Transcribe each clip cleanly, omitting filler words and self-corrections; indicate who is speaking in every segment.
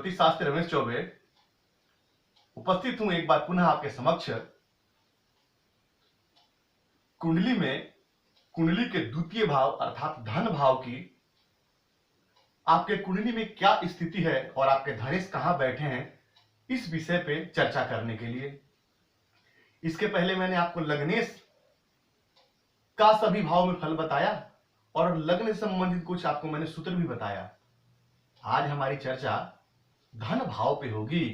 Speaker 1: ज्योतिष शास्त्री रमेश चौबे उपस्थित हूं एक बार पुनः आपके समक्ष। कुंडली में कुंडली के द्वितीय भाव अर्थात धन भाव की आपके कुंडली में क्या स्थिति है और आपके धनेश कहां बैठे हैं, इस विषय पे चर्चा करने के लिए। इसके पहले मैंने आपको लग्नेश का सभी भाव में फल बताया और लग्न से संबंधित कुछ आपको मैंने सूत्र भी बताया। आज हमारी चर्चा धन भाव पे होगी।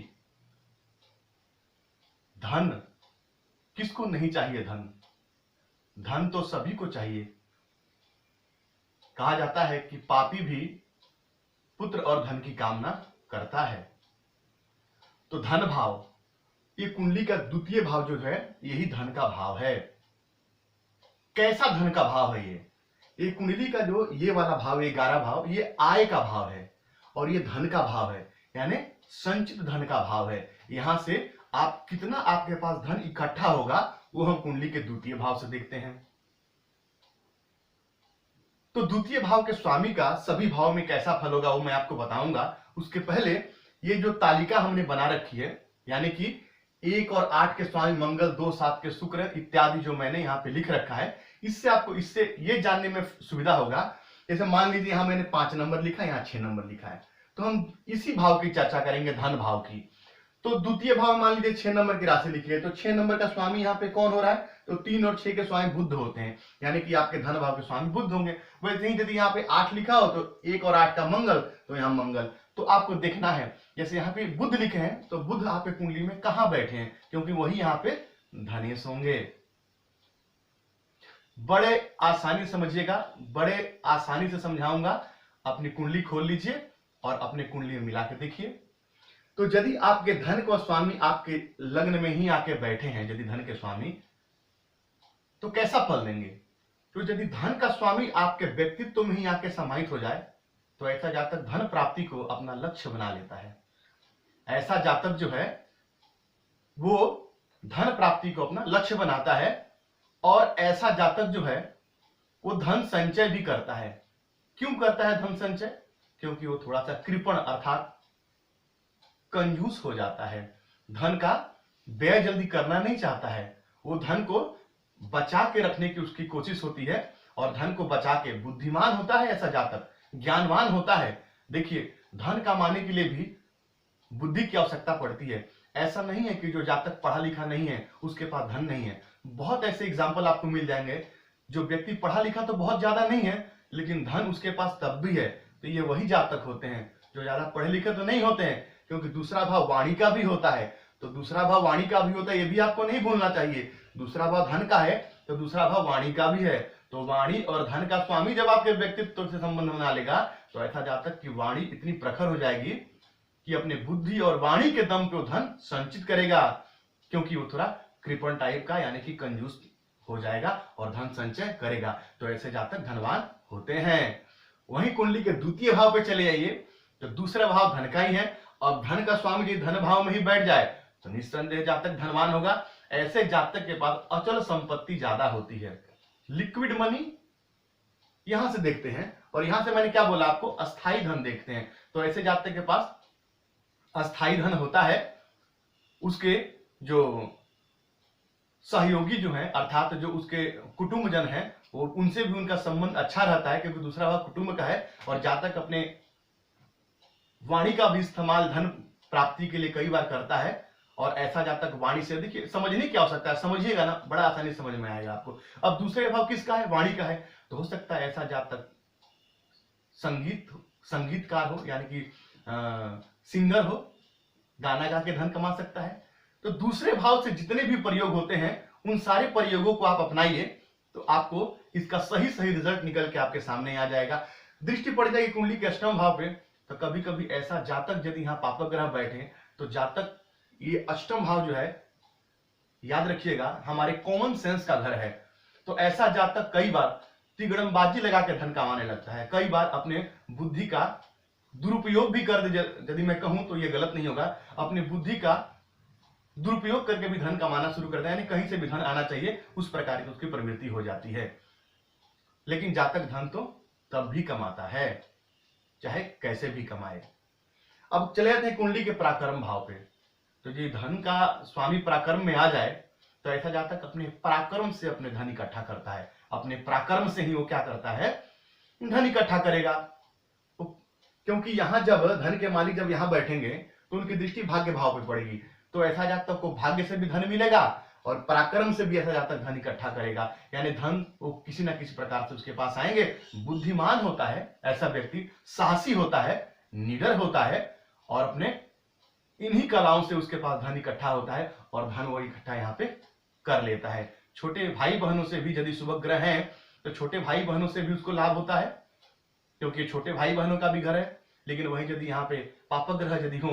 Speaker 1: धन किसको नहीं चाहिए? धन तो सभी को चाहिए। कहा जाता है कि पापी भी पुत्र और धन की कामना करता है। तो धन भाव, ये कुंडली का द्वितीय भाव जो है यही धन का भाव है। कैसा धन का भाव है ये कुंडली का जो ये वाला भाव 11 भाव, ये आय का भाव है और ये धन का भाव है, यानी संचित धन का भाव है। यहां से आप कितना आपके पास धन इकट्ठा होगा वो हम कुंडली के द्वितीय भाव से देखते हैं। तो द्वितीय भाव के स्वामी का सभी भाव में कैसा फल होगा वो मैं आपको बताऊंगा। उसके पहले ये जो तालिका हमने बना रखी है, यानी कि 1 और 8 के स्वामी मंगल, 2, 7 के शुक्र इत्यादि जो मैंने यहाँ पे लिख रखा है, इससे आपको इससे ये जानने में सुविधा होगा। जैसे मान लीजिए यहाँ मैंने 5 नंबर लिखा है, यहाँ 6 नंबर लिखा है, तो हम इसी भाव की चर्चा करेंगे, धन भाव की। तो द्वितीय भाव मान लीजिए 6 नंबर की राशि लिखी है, तो 6 नंबर का स्वामी यहाँ पे कौन हो रहा है? तो 3 और 6 के स्वामी बुध होते हैं, यानी कि आपके धन भाव के स्वामी बुध होंगे। वैसे ही यदि यहाँ पे 8 लिखा हो तो 1 और 8 का मंगल, तो यहाँ मंगल। तो आपको देखना है, जैसे यहाँ पे बुध लिखे हैं तो बुध आपके कुंडली में कहां बैठे हैं, क्योंकि वही यहाँ पे धनेश होंगे। बड़े आसानी समझिएगा, बड़े आसानी से समझाऊंगा। अपनी कुंडली खोल लीजिए और अपने कुंडली में मिला के देखिए। तो यदि आपके धन का स्वामी आपके लग्न में ही आके बैठे हैं, यदि धन के स्वामी, तो कैसा फल देंगे? तो यदि धन का स्वामी आपके व्यक्तित्व में ही आके समाहित हो जाए तो ऐसा जातक धन प्राप्ति को अपना लक्ष्य बना लेता है। ऐसा जातक जो है वो धन प्राप्ति को अपना लक्ष्य बनाता है और ऐसा जातक जो है वो धन संचय भी करता है। क्यों करता है धन संचय? क्योंकि वो थोड़ा सा कृपण अर्थात कंजूस हो जाता है। धन का व्यय जल्दी करना नहीं चाहता है, वो धन को बचा के रखने की उसकी कोशिश होती है और धन को बचा के बुद्धिमान होता है ऐसा जातक, ज्ञानवान होता है। देखिए, धन कमाने के लिए भी बुद्धि की आवश्यकता पड़ती है। ऐसा नहीं है कि जो जातक पढ़ा लिखा नहीं है उसके पास धन नहीं है। बहुत ऐसे एग्जाम्पल आपको मिल जाएंगे, जो व्यक्ति पढ़ा लिखा तो बहुत ज्यादा नहीं है लेकिन धन उसके पास तब भी है। तो ये वही जातक होते हैं जो ज्यादा पढ़े लिखे तो नहीं होते हैं, क्योंकि दूसरा भाव वाणी का भी होता है। तो दूसरा भाव वाणी का भी होता है, ये भी आपको नहीं भूलना चाहिए। दूसरा भाव धन का है तो दूसरा भाव वाणी का भी है। तो वाणी और धन का स्वामी जब आपके व्यक्तित्व से संबंध बना लेगा तो ऐसा जातक की वाणी इतनी प्रखर हो जाएगी कि अपने बुद्धि और वाणी के दम पे धन संचित करेगा, क्योंकि वो थोड़ा कृपण टाइप का यानी कि कंजूस हो जाएगा और धन संचय करेगा। तो ऐसे जातक धनवान होते हैं। वहीं कुंडली के द्वितीय भाव पे चले जाइए तो दूसरा भाव धन का ही है और धन का स्वामी जी धन भाव में ही बैठ जाए तो निस्संदेह जातक धनवान होगा। ऐसे जातक के पास अचल संपत्ति ज्यादा होती है, लिक्विड मनी यहां से देखते हैं। और यहां से मैंने क्या बोला आपको, अस्थाई धन देखते हैं। तो ऐसे जातक के पास अस्थाई धन होता है। उसके जो सहयोगी जो है अर्थात जो उसके कुटुंबजन है वो उनसे भी उनका संबंध अच्छा रहता है, क्योंकि दूसरा भाव कुटुंब का है। और जातक अपने वाणी का भी इस्तेमाल धन प्राप्ति के लिए कई बार करता है। और ऐसा जातक वाणी से, देखिए समझने की आवश्यकता है, समझिएगा ना, बड़ा आसानी समझ में आएगा आपको। अब दूसरे भाव किसका है? वाणी का है। तो हो सकता है ऐसा जातक संगीतकार हो, यानी कि सिंगर हो, गाना गा के धन कमा सकता है। तो दूसरे भाव से जितने भी प्रयोग होते हैं उन सारे प्रयोगों को आप अपनाइए तो आपको इसका सही सही रिजल्ट निकल के आपके सामने आ जाएगा। दृष्टि पड़ जाएगी कुंडली के अष्टम भाव पे, तो कभी कभी ऐसा जातक यदि यहाँ पापक ग्रह बैठे तो जातक, ये अष्टम भाव जो है याद रखिएगा हमारे कॉमन सेंस का घर है। तो ऐसा जातक कई बार तिगड़मबाजी लगा के धन कमाने लगता है, कई बार अपने बुद्धि का दुरुपयोग भी कर दे। यदि मैं कहूं तो ये गलत नहीं होगा, अपनी बुद्धि का दुरुपयोग करके भी धन कमाना शुरू करता है, यानी कहीं से भी धन आना चाहिए उस प्रकार की उसकी प्रवृत्ति हो जाती है। लेकिन जातक धन तो तब भी कमाता है चाहे कैसे भी कमाए। अब चले जाते हैं कुंडली के पराक्रम भाव पे। तो ये धन का स्वामी पराक्रम में आ जाए तो ऐसा जातक अपने पराक्रम से अपने धन इकट्ठा करता है, अपने पराक्रम से ही वो क्या करता है, धन इकट्ठा करेगा। तो क्योंकि यहां जब धन के मालिक जब यहां बैठेंगे तो उनकी दृष्टि भाग्य भाव पे पड़ेगी, तो ऐसा जातक को भाग्य से भी धन मिलेगा और पराक्रम से भी ऐसा जातक धन इकट्ठा करेगा, यानी धन वो किसी ना किसी प्रकार से उसके पास आएंगे। बुद्धिमान होता है ऐसा व्यक्ति, साहसी होता है, निडर होता है और अपने इन्हीं कलाओं से उसके पास धन इकट्ठा होता है और धन वो इकट्ठा यहाँ पे कर लेता है। छोटे भाई बहनों से भी यदि शुभ ग्रह हैं तो छोटे भाई बहनों से भी उसको लाभ होता है, क्योंकि छोटे भाई बहनों का भी घर है। लेकिन वही यदि यहाँ पे पाप ग्रह यदि हो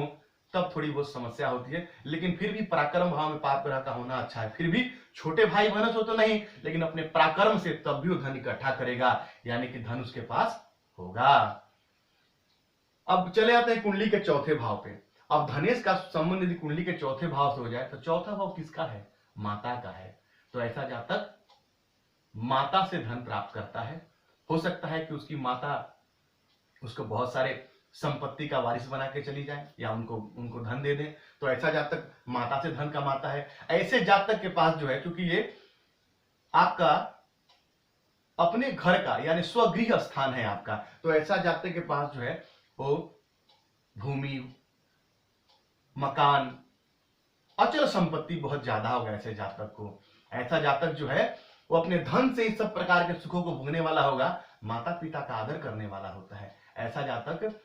Speaker 1: तब थोड़ी बहुत समस्या होती है, लेकिन फिर भी पराक्रम भाव में पाप ग्रह का होना अच्छा है। फिर भी छोटे भाई बहनों से तो नहीं, लेकिन अपने पराक्रम से तब भी वो धन इकट्ठा करेगा, यानी कि धन उसके पास होगा। अब चले आते हैं कुंडली के चौथे भाव पे। अब धनेश का संबंध यदि कुंडली के चौथे भाव से हो जाए तो चौथा भाव किसका है, माता का है। तो ऐसा जातक माता से धन प्राप्त करता है। हो सकता है कि उसकी माता उसको बहुत सारे संपत्ति का वारिस बना के चली जाए या उनको धन दे दें, तो ऐसा जातक माता से धन कमाता है। ऐसे जातक के पास जो है, क्योंकि ये आपका अपने घर का यानी स्वगृह स्थान है आपका, तो ऐसा जातक के पास जो है वो भूमि, मकान, अचल संपत्ति बहुत ज्यादा होगा ऐसे जातक को। ऐसा जातक जो है वो अपने धन से इस सब प्रकार के सुखों को भोगने वाला होगा, माता पिता का आदर करने वाला होता है। ऐसा जातक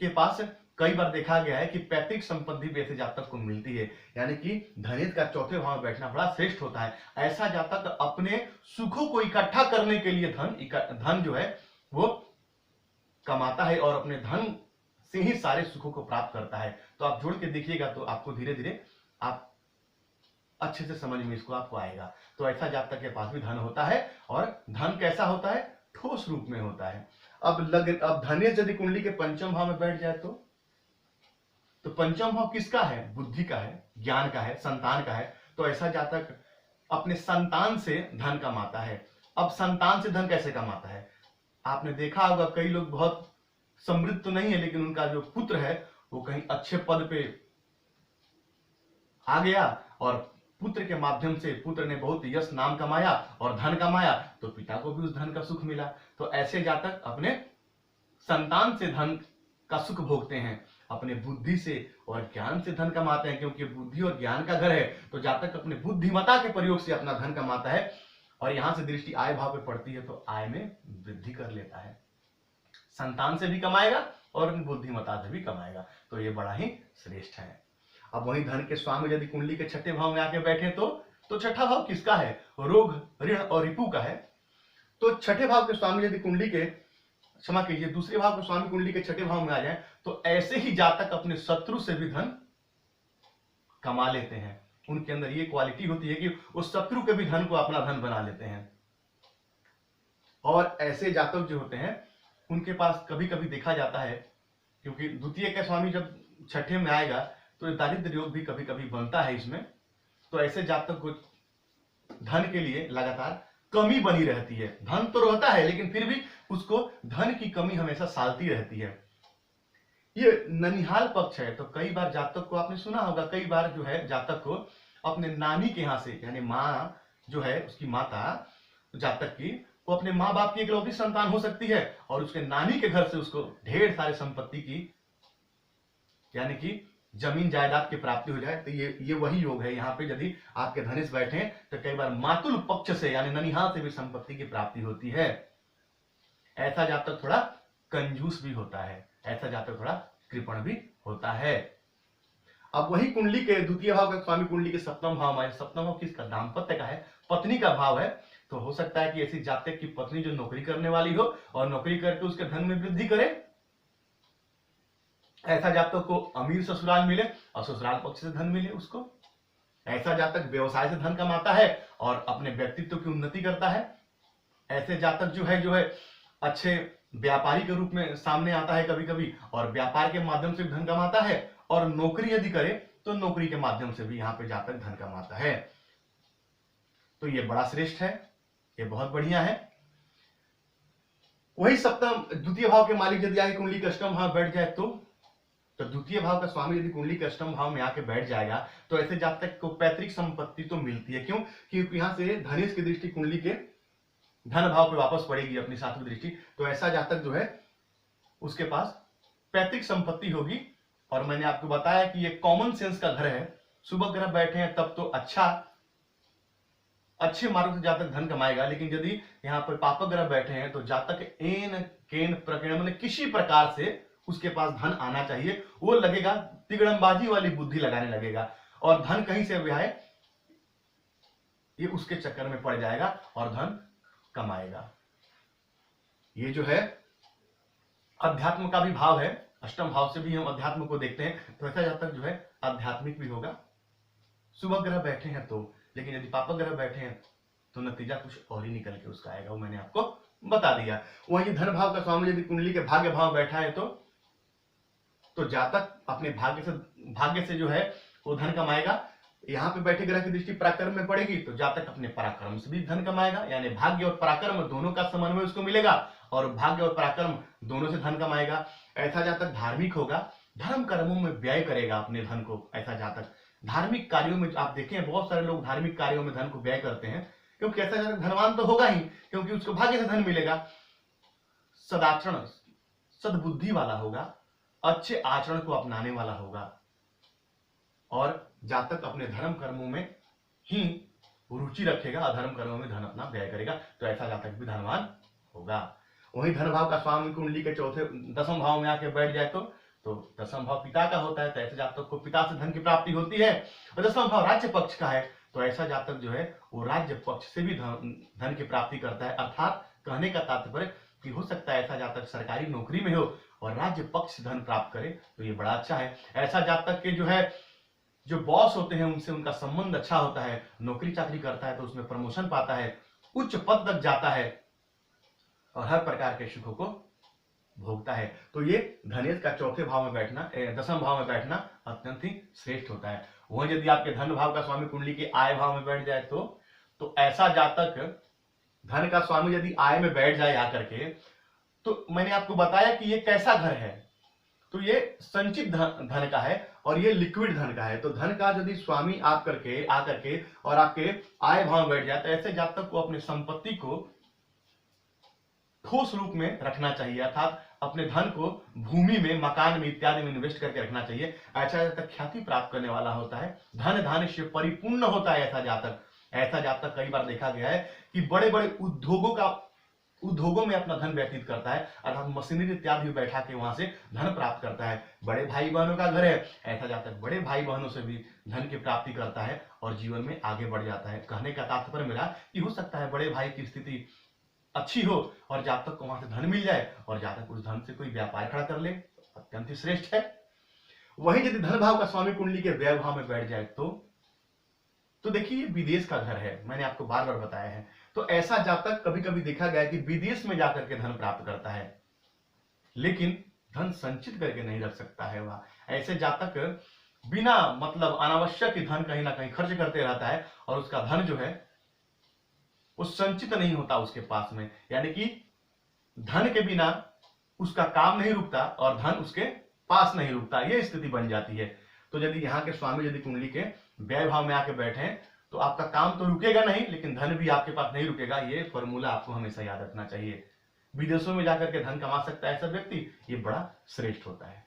Speaker 1: के पास कई बार देखा गया है कि पैतृक संपत्ति भी ऐसे जातक को मिलती है, यानी कि धनेश का चौथे भाव में बैठना बड़ा श्रेष्ठ होता है। ऐसा जातक अपने सुखों को इकट्ठा करने के लिए धन जो है वो कमाता है और अपने धन से ही सारे सुखों को प्राप्त करता है। तो आप जोड़ के देखिएगा तो आपको धीरे धीरे आप अच्छे से समझ में इसको आपको आएगा। तो ऐसा जातक के पास भी धन होता है और धन कैसा होता है, ठोस रूप में होता है। अब धनेश यदि कुंडली के पंचम भाव में बैठ जाए तो पंचम भाव किसका है, बुद्धि का है, ज्ञान का है, संतान का है। तो ऐसा जातक अपने संतान से धन कमाता है। अब संतान से धन कैसे कमाता है, आपने देखा होगा कई लोग बहुत समृद्ध तो नहीं है, लेकिन उनका जो पुत्र है वो कहीं अच्छे पद पे आ गया और पुत्र के माध्यम से पुत्र ने बहुत यश नाम कमाया और धन कमाया, तो पिता को भी उस धन का सुख मिला। तो ऐसे जातक अपने संतान से धन का सुख भोगते हैं, अपने बुद्धि से और ज्ञान से धन कमाते हैं, क्योंकि बुद्धि और ज्ञान का घर है। तो जातक अपने बुद्धिमत्ता के प्रयोग से अपना धन कमाता है और यहां से दृष्टि आय भाव पे पड़ती है तो आय में वृद्धि कर लेता है, संतान से भी कमाएगा और बुद्धिमत्ता से भी कमाएगा। तो ये बड़ा ही श्रेष्ठ है। अब वही धन के स्वामी यदि कुंडली के छठे भाव में आके बैठे तो छठा भाव किसका है, रोग, ऋण और रिपु का है। तो छठे भाव के स्वामी यदि कुंडली के क्षमा कीजिए दूसरे भाव के स्वामी कुंडली के छठे भाव में आ जाए तो ऐसे ही जातक अपने शत्रु से भी धन कमा लेते हैं। उनके अंदर ये क्वालिटी होती है कि वो शत्रु के भी धन को अपना धन बना लेते हैं। और ऐसे जातक जो होते हैं उनके पास कभी कभी देखा जाता है, क्योंकि द्वितीय का स्वामी जब छठे में आएगा तो दारिद्र योग भी कभी कभी बनता है इसमें। तो ऐसे जातक को धन के लिए लगातार कमी बनी रहती है। धन तो रहता है लेकिन फिर भी उसको धन की कमी हमेशा सालती रहती है। ये ननिहाल पक्ष है, तो कई बार जातक को आपने सुना होगा, कई बार जो है जातक को अपने नानी के यहाँ से, यानी माँ जो है उसकी माता जातक की, वो अपने माँ बाप की इकलौती संतान हो सकती है और उसके नानी के घर से उसको ढेर सारे संपत्ति की यानी कि जमीन जायदाद की प्राप्ति हो जाए। तो ये वही योग है। यहाँ पे यदि आपके धनेश बैठे तो कई बार मातुल पक्ष से यानी ननिहाल से भी संपत्ति की प्राप्ति होती है। ऐसा जातक थोड़ा कंजूस भी होता है, ऐसा जातक थोड़ा कृपण भी होता है। अब वही कुंडली के द्वितीय भाव का स्वामी कुंडली के सप्तम भाव में, सप्तम भाव किसका, दाम्पत्य का है, पत्नी का भाव है। तो हो सकता है कि ऐसी जातक की पत्नी जो नौकरी करने वाली हो और नौकरी करके उसके धन में वृद्धि करे। ऐसा जातक को अमीर ससुराल मिले और ससुराल पक्ष से धन मिले उसको। ऐसा जातक व्यवसाय से धन कमाता है और अपने व्यक्तित्व की उन्नति करता है। ऐसे जातक जो है अच्छे व्यापारी के रूप में सामने आता है कभी कभी और व्यापार के माध्यम से धन कमाता है, और नौकरी यदि करे तो नौकरी के माध्यम से भी यहाँ पे जातक धन कमाता है। तो ये बड़ा श्रेष्ठ है, ये बहुत बढ़िया है। वही सप्तम द्वितीय भाव के मालिक यदि आगे कुंडली के अष्टम भाव बैठ जाए तो द्वितीय भाव का स्वामी यदि कुंडली के अष्टम भाव में आके बैठ जाएगा तो ऐसे जातक को पैतृक संपत्ति तो मिलती है। क्यों? क्योंकि यहां से धनेश की दृष्टि कुंडली के धन भाव पे वापस पड़ेगी अपनी सातवीं दृष्टि, तो ऐसा जातक जो है उसके पास पैतृक संपत्ति होगी। और मैंने आपको बताया कि ये कॉमन सेंस का घर है, शुभ ग्रह बैठे हैं तब तो अच्छे मार्ग से जातक धन कमाएगा, लेकिन यदि यहाँ पर पाप ग्रह बैठे हैं तो जातक एन केन प्रकीर्ण मतलब किसी प्रकार से उसके पास धन आना चाहिए, वो लगेगा तिगड़मबाजी वाली बुद्धि लगाने लगेगा और धन कहीं से भी आए ये उसके चक्कर में पड़ जाएगा और धन कमाएगा। ये जो है अध्यात्म का भी भाव है, अष्टम भाव से भी हम अध्यात्म को देखते हैं, तो ऐसा जातक जो है आध्यात्मिक भी होगा। शुभ ग्रह बैठे हैं तो, लेकिन यदि पाप ग्रह बैठे हैं तो नतीजा कुछ और ही निकल के उसका आएगा, वो मैंने आपको बता दिया। वहीं धन भाव का स्वामी यदि कुंडली के भाग्य भाव बैठा है तो जातक अपने भाग्य से जो है वो धन कमाएगा। यहाँ पे बैठे ग्रह की दृष्टि पराक्रम में पड़ेगी तो जातक अपने पराक्रम से भी धन कमाएगा, यानी भाग्य और पराक्रम दोनों का समन्वय उसको मिलेगा और भाग्य और पराक्रम दोनों से धन कमाएगा। ऐसा जातक धार्मिक होगा, धर्म कर्मों में व्यय करेगा अपने धन को। ऐसा जातक धार्मिक कार्यों में, आप देखें बहुत सारे लोग धार्मिक कार्यों में धन को व्यय करते हैं, क्योंकि ऐसा जातक धनवान तो होगा ही, क्योंकि उसको भाग्य से धन मिलेगा। सदाचरण सद्बुद्धि वाला होगा, अच्छे आचरण को अपनाने वाला होगा और जातक अपने धर्म कर्मों में ही रुचि रखेगा, अधर्म कर्मों में धन अपना व्यय करेगा, तो ऐसा जातक भी धनवान होगा। वही धन भाव का स्वामी कुंडली के दसम भाव में आके बैठ जाए तो दसम भाव पिता का होता है, तो ऐसे जातक को पिता से धन की प्राप्ति होती है। और दसम भाव राज्य पक्ष का है, तो ऐसा जातक जो है वो राज्य पक्ष से भी धन की प्राप्ति करता है। अर्थात कहने का तात्पर्य कि हो सकता है ऐसा जातक सरकारी नौकरी में हो और राज्य पक्ष से धन प्राप्त करे, तो ये बड़ा अच्छा है। ऐसा जातक के जो बॉस होते हैं उनसे उनका संबंध अच्छा होता है, नौकरी चाकरी करता है तो उसमें प्रमोशन पाता है, उच्च पद तक जाता है और हर प्रकार के सुखों को भोगता है। तो ये धनेश का चौथे भाव में बैठना, दसम भाव में बैठना अत्यंत ही श्रेष्ठ होता है। वहीं यदि आपके धन भाव का स्वामी कुंडली के आय भाव में बैठ जाए तो ऐसा जातक धन का स्वामी यदि आय में बैठ जाए आकर के, तो मैंने आपको बताया कि ये कैसा घर है, तो ये संचित धन का है और ये लिक्विड धन का है। तो धन का यदि स्वामी आकर के और आपके आय भाव में बैठ जाए तो ऐसे जातक को अपनी संपत्ति को ठोस रूप में रखना चाहिए, अर्थात अपने धन को भूमि में, मकान में इत्यादि में इन्वेस्ट करके रखना चाहिए। ऐसा जातक ख्याति प्राप्त करने वाला होता है, धन धान्य से परिपूर्ण होता है। ऐसा जातक कई बार देखा गया है कि बड़े बड़े उद्योगों में अपना धन व्यतीत करता है, अर्थात मशीनरी इत्यादि बैठा के वहां से धन प्राप्त करता है। बड़े भाई बहनों का घर है, ऐसा जातक बड़े भाई बहनों से भी धन की प्राप्ति करता है और जीवन में आगे बढ़ जाता है। कहने का तात्पर्य मेरा कि हो सकता है बड़े भाई की स्थिति अच्छी हो और जातक को वहां से धन मिल जाए और जातक उस धन से कोई व्यापार खड़ा कर ले, अत्यंत ही श्रेष्ठ है। वहीं यदि धन भाव का स्वामी कुंडली के व्यय भाव में बैठ जाए तो देखिए विदेश का घर है, मैंने आपको बार बार बताया है। तो ऐसा जातक कभी कभी देखा गया है कि विदेश में जाकर के धन प्राप्त करता है, लेकिन धन संचित करके नहीं रख सकता है। वह ऐसे जातक बिना मतलब अनावश्यक धन कहीं ना कहीं खर्च करते रहता है और उसका धन जो है वो संचित नहीं होता उसके पास में, यानी कि धन के बिना उसका काम नहीं रुकता और धन उसके पास नहीं रुकता, ये स्थिति बन जाती है। तो यदि यहाँ के स्वामी यदि कुंडली के व्यय भाव में आके बैठे हैं तो आपका काम तो रुकेगा नहीं, लेकिन धन भी आपके पास नहीं रुकेगा। ये फॉर्मूला आपको हमेशा याद रखना चाहिए। विदेशों में जाकर के धन कमा सकता है ऐसा व्यक्ति, ये बड़ा श्रेष्ठ होता है।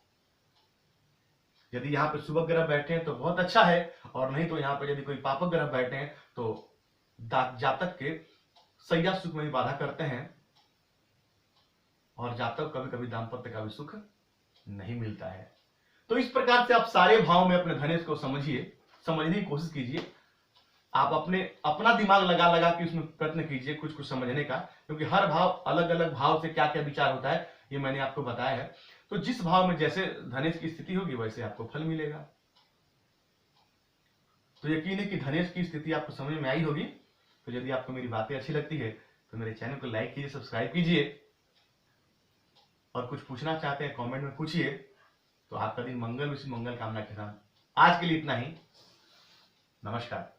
Speaker 1: यदि यहाँ पे शुभ ग्रह बैठे हैं तो बहुत अच्छा है, और नहीं तो यहाँ पे यदि कोई पाप ग्रह बैठे हैं तो जातक के सैया सुख में भी बाधा करते हैं और जातक कभी कभी दाम्पत्य का भी सुख नहीं मिलता है। तो इस प्रकार से आप सारे भाव में अपने धनेश को समझने की कोशिश कीजिए। आप अपना दिमाग लगा के उसमें प्रयत्न कीजिए कुछ समझने का, क्योंकि हर भाव अलग अलग भाव से क्या क्या विचार होता है ये मैंने आपको बताया है। तो जिस भाव में जैसे धनेश की स्थिति होगी वैसे आपको फल मिलेगा। तो यकीन है कि धनेश की स्थिति आपको समझ में आई होगी। तो यदि आपको मेरी बातें अच्छी लगती है तो मेरे चैनल को लाइक कीजिए, सब्सक्राइब कीजिए, और कुछ पूछना चाहते हैं कमेंट में पूछिए। तो आपका दिन मंगल कामना के साथ आज के लिए इतना ही। नमस्कार।